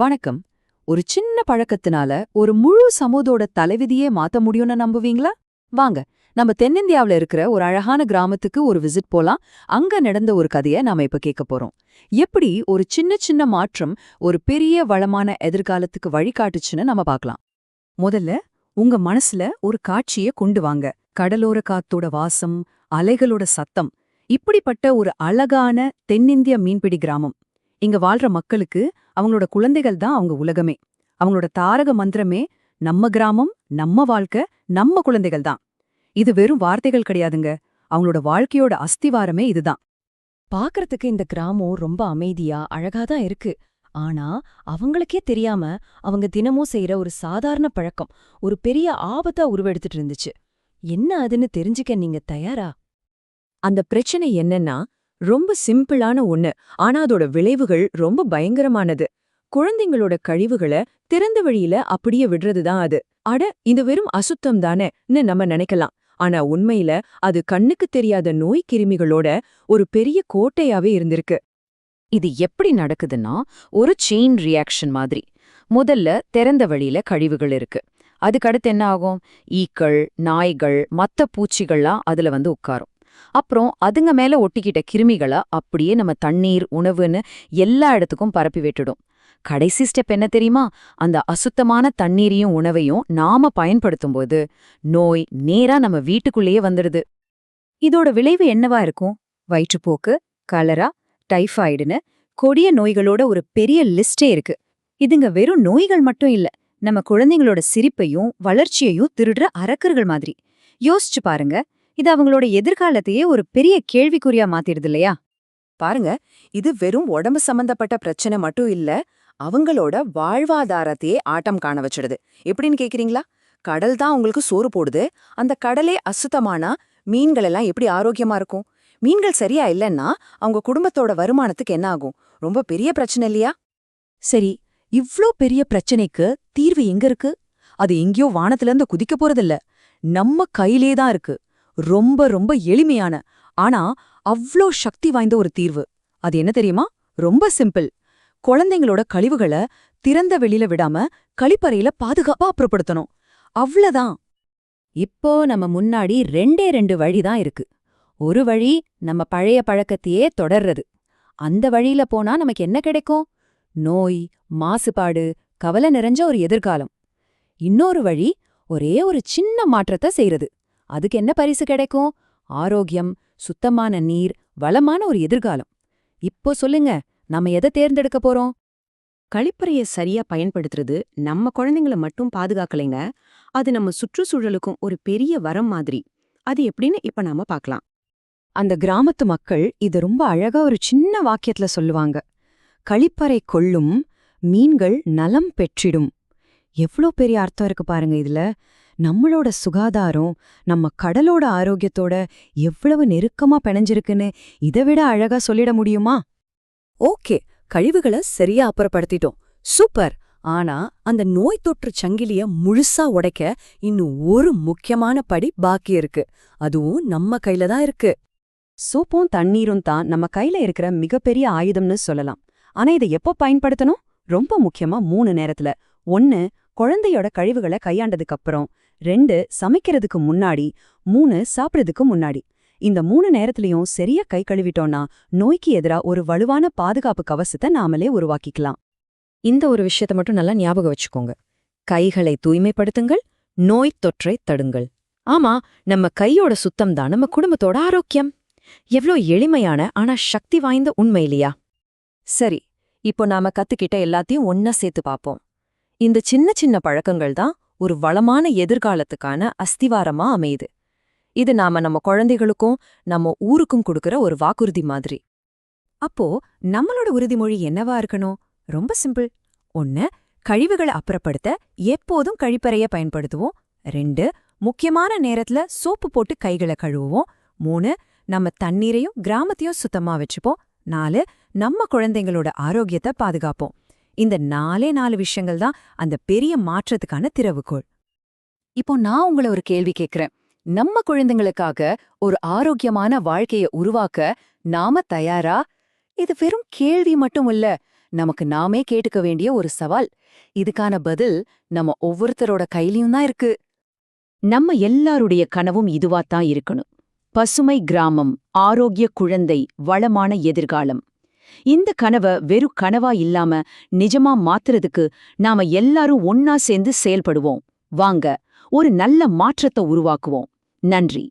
வணக்கம். ஒரு சின்ன பழக்கத்தினால ஒரு முழு சமூகத்தோட தலைவிதியே மாத்த முடியும்னு நம்புவீங்களா? வாங்க, நம்ம தென்னிந்தியாவுல இருக்கிற ஒரு அழகான கிராமத்துக்கு ஒரு விசிட் போலாம். அங்க நடந்த ஒரு கதைய நாம இப்ப கேட்க போறோம். எப்படி ஒரு சின்ன சின்ன மாற்றம் ஒரு பெரிய வளமான எதிர்காலத்துக்கு வழிகாட்டுச்சுன்னு நம்ம பார்க்கலாம். முதல்ல உங்க மனசுல ஒரு காட்சிய கொண்டு வாங்க. கடலோர காத்தோட வாசம், அலைகளோட சத்தம். இப்படிப்பட்ட ஒரு அழகான தென்னிந்திய மீன்பிடி கிராமம். இங்க வாழ்ற மக்களுக்கு அவங்களோட குழந்தைகள் தான் அவங்க உலகமே. அவங்களோட தாரக மந்திரமே நம்ம கிராமம், நம்ம வாழ்க்கை, நம்ம குழந்தைகள் தான். இது வெறும் வார்த்தைகள் கிடையாதுங்க. அவங்களோட வாழ்க்கையோட அஸ்திவாரமே இதுதான். பாக்கறதுக்கு இந்த கிராமம் ரொம்ப அமைதியா அழகா தான் இருக்கு. ஆனா அவங்களுக்கே தெரியாம அவங்க தினமும் செய்யற ஒரு சாதாரண பழக்கம் ஒரு பெரிய ஆபத்தா உருவெடுத்துட்டு இருந்துச்சு. என்ன அதுன்னு தெரிஞ்சுக்க நீங்க தயாரா? அந்த பிரச்சனை என்னன்னா, ரொம்ப சிம்பிளான ஒண்ணு. ஆனா அதோட விளைவுகள் ரொம்ப பயங்கரமானது. குழந்தைங்களோட கழிவுகள திறந்த வழியில அப்படியே விடுறதுதான் அது. அட, இது வெறும் அசுத்தம் தானேன்னு நம்ம நினைக்கலாம். ஆனா உண்மையில அது கண்ணுக்கு தெரியாத நோய் கிருமிகளோட ஒரு பெரிய கோட்டையாவே இருந்திருக்கு. இது எப்படி நடக்குதுன்னா, ஒரு செயின் ரியாக்ஷன் மாதிரி. முதல்ல திறந்த வழியில கழிவுகள் இருக்கு. அதுக்கடுத்து என்ன ஆகும்? ஈக்கள், நாய்கள், மத்த பூச்சிகள்லாம் அதுல வந்து உட்காரும். அப்புறம் அதுங்க மேல ஒட்டிக்கிட்ட கிருமிகளை அப்படியே நம்ம தண்ணீர், உணவுன்னு எல்லா இடத்துக்கும் பரப்பி விட்டுடும். கடைசி ஸ்டெப் என்ன தெரியுமா? அந்த அசுத்தமான தண்ணீரையும் உணவையும் நாம பயன்படுத்தும்போது நோய் நேரா நம்ம வீட்டுக்குள்ளேயே வந்துடுது. இதோட விளைவு என்னவா இருக்கும்? வயிற்றுப்போக்கு, கலரா, டைஃபாய்டுன்னு கொடிய நோய்களோட ஒரு பெரிய லிஸ்டே இருக்கு. இதுங்க வெறும் நோய்கள் மட்டும் இல்ல, நம்ம குழந்தைங்களோட சிரிப்பையும் வளர்ச்சியையும் திருடுற அரக்கர்கள் மாதிரி. யோசிச்சு பாருங்க, இது அவங்களோட எதிர்காலத்தையே ஒரு பெரிய கேள்விக்குறியா மாத்திடுது இல்லையா? பாருங்க, இது வெறும் உடம்பு சம்பந்தப்பட்ட பிரச்சனை மட்டும் இல்ல, அவங்களோட வாழ்வாதாரத்தையே ஆட்டம் காண வச்சிடுது. எப்படின்னு கேக்குறீங்களா? கடல் தான் உங்களுக்கு சோறு போடுது. அந்த கடலே அசுத்தமானா மீன்கள் எல்லாம் எப்படி ஆரோக்கியமா இருக்கும்? மீன்கள் சரியா இல்லைன்னா அவங்க குடும்பத்தோட வருமானத்துக்கு என்ன ஆகும்? ரொம்ப பெரிய பிரச்சனை இல்லையா? சரி, இவ்ளோ பெரிய பிரச்சனைக்கு தீர்வு எங்க இருக்கு? அது எங்கேயோ வானத்துல இருந்து குதிக்க போறதில்ல, நம்ம கையிலே தான் இருக்கு. ரொம்ப ரொம்ப எளிமையான, ஆனா அவ்ளோ சக்தி வாய்ந்த ஒரு தீர்வு. அது என்ன தெரியுமா? ரொம்ப சிம்பிள். குழந்தைங்களோட கழிவுகளை திறந்த வெளியில விடாம கழிப்பறையில பாதுகாப்பா அப்புறப்படுத்தணும். அவ்வளவுதான். இப்போ நம்ம முன்னாடி ரெண்டு வழிதான் இருக்கு. ஒரு வழி நம்ம பழைய பழக்கத்தையே தொடர்றது. அந்த வழியில போனா நமக்கு என்ன கிடைக்கும்? நோய், மாசுபாடு, கவலை நிறைஞ்ச ஒரு எதிர்காலம். இன்னொரு வழி ஒரே ஒரு சின்ன மாற்றத்தை செய்யறது. அதுக்கு என்ன பரிசு கிடைக்கும்? ஆரோக்கியம், சுத்தமான நீர், வளமான ஒரு எதிர்காலம். இப்போ சொல்லுங்க, நம்ம எதை தேர்ந்தெடுக்க போறோம்? கழிப்பறைய சரியா பயன்படுத்துறது நம்ம குழந்தைங்கள மட்டும் பாதுகாக்கலைங்க, அது நம்ம சுற்றுச்சூழலுக்கும் ஒரு பெரிய வரம் மாதிரி. அது எப்படின்னு இப்ப நாம பார்க்கலாம். அந்த கிராமத்து மக்கள் இத ரொம்ப அழகா ஒரு சின்ன வாக்கியத்துல சொல்லுவாங்க. கழிப்பறை கொள்ளும், மீன்கள் நலம் பெற்றிடும். எவ்ளோ பெரிய அர்த்தம் இருக்கு பாருங்க இதுல. நம்மளோட சுகாதாரம், நம்ம கடலோட ஆரோக்கியத்தோட எவ்வளவு நெருக்கமா பிணைஞ்சிருக்குன்னு இதை விட அழகா சொல்லிட முடியுமா? ஓகே, கழிவுகளை சரியா அப்புறப்படுத்திட்டோம். சூப்பர். ஆனா அந்த நோய் தொற்று சங்கிலிய முழுசா உடைக்க இன்னும் ஒரு முக்கியமான படி பாக்கி இருக்கு. அதுவும் நம்ம கையில தான் இருக்கு. சோப்பும் தண்ணீரும் தான் நம்ம கையில இருக்கிற மிகப்பெரிய ஆயுதம்னு சொல்லலாம். ஆனா இதை எப்போ பயன்படுத்தணும்? ரொம்ப முக்கியமா 3 நேரத்துல. 1, குழந்தையோட கழிவுகளை கையாண்டதுக்கு அப்புறம். 2, சமைக்கிறதுக்கு முன்னாடி. 3, சாப்பிடுறதுக்கு முன்னாடி. இந்த 3 நேரத்திலையும் சரியா கை கழுவிட்டோம்னா நோய்க்கு எதிரா ஒரு வலுவான பாதுகாப்பு கவசத்தை நாமளே உருவாக்கிக்கலாம். இந்த ஒரு விஷயத்தை மட்டும் நல்லா ஞாபகம் வச்சுக்கோங்க. கைகளை தூய்மைப்படுத்துங்கள், நோய் தொற்றை தடுங்கள். ஆமா, நம்ம கையோட சுத்தம் தான் நம்ம குடும்பத்தோட ஆரோக்கியம். எவ்ளோ எளிமையான ஆனா சக்தி வாய்ந்த உண்மை இல்லையா? சரி, இப்போ நாம கத்துக்கிட்ட எல்லாத்தையும் ஒன்னா சேர்த்து பாப்போம். இந்த சின்ன சின்ன பழக்கங்கள் தான் ஒரு வளமான எதிர்காலத்துக்கான அஸ்திவாரமா அமையுது. இது நாம நம்ம குழந்தைகளுக்கும் நம்ம ஊருக்கும் கொடுக்கற ஒரு வாக்குறுதி மாதிரி. அப்போ நம்மளோட உறுதிமொழி என்னவா இருக்கணும்? ரொம்ப சிம்பிள். 1, கழிவுகளை அப்புறப்படுத்த எப்போதும் கழிப்பறைய பயன்படுத்துவோம். 2, முக்கியமான நேரத்துல சோப்பு போட்டு கைகளை கழுவுவோம். 3, நம்ம தண்ணீரையும் கிராமத்தையும் சுத்தமா வச்சுப்போம். 4, நம்ம குழந்தைங்களோட ஆரோக்கியத்தை பாதுகாப்போம். இந்த 4 விஷயங்கள் தான் அந்த பெரிய மாற்றத்துக்கான திறவுகோல். இப்போ நான் உங்களை ஒரு கேள்வி கேட்கிறேன். நம்ம குழந்தைங்களுக்காக ஒரு ஆரோக்கியமான வாழ்க்கைய உருவாக்க நாம தயாரா? இது வெறும் கேள்வி மட்டும் இல்ல, நமக்கு நாமே கேட்டுக்க வேண்டிய ஒரு சவால். இதுக்கான பதில் நம்ம ஒவ்வொருத்தரோட கையிலயும் தான் இருக்கு. நம்ம எல்லாருடைய கனவும் இதுவாத்தான் இருக்கணும். பசுமை கிராமம், ஆரோக்கிய குழந்தை, வளமான எதிர்காலம். இந்த கனவை வெறும் கனவா இல்லாம நிஜமா மாத்துறதுக்கு நாம எல்லாரும் ஒன்னா சேர்ந்து செயல்படுவோம். வாங்க, ஒரு நல்ல மாற்றத்தை உருவாக்குவோம். நன்றி.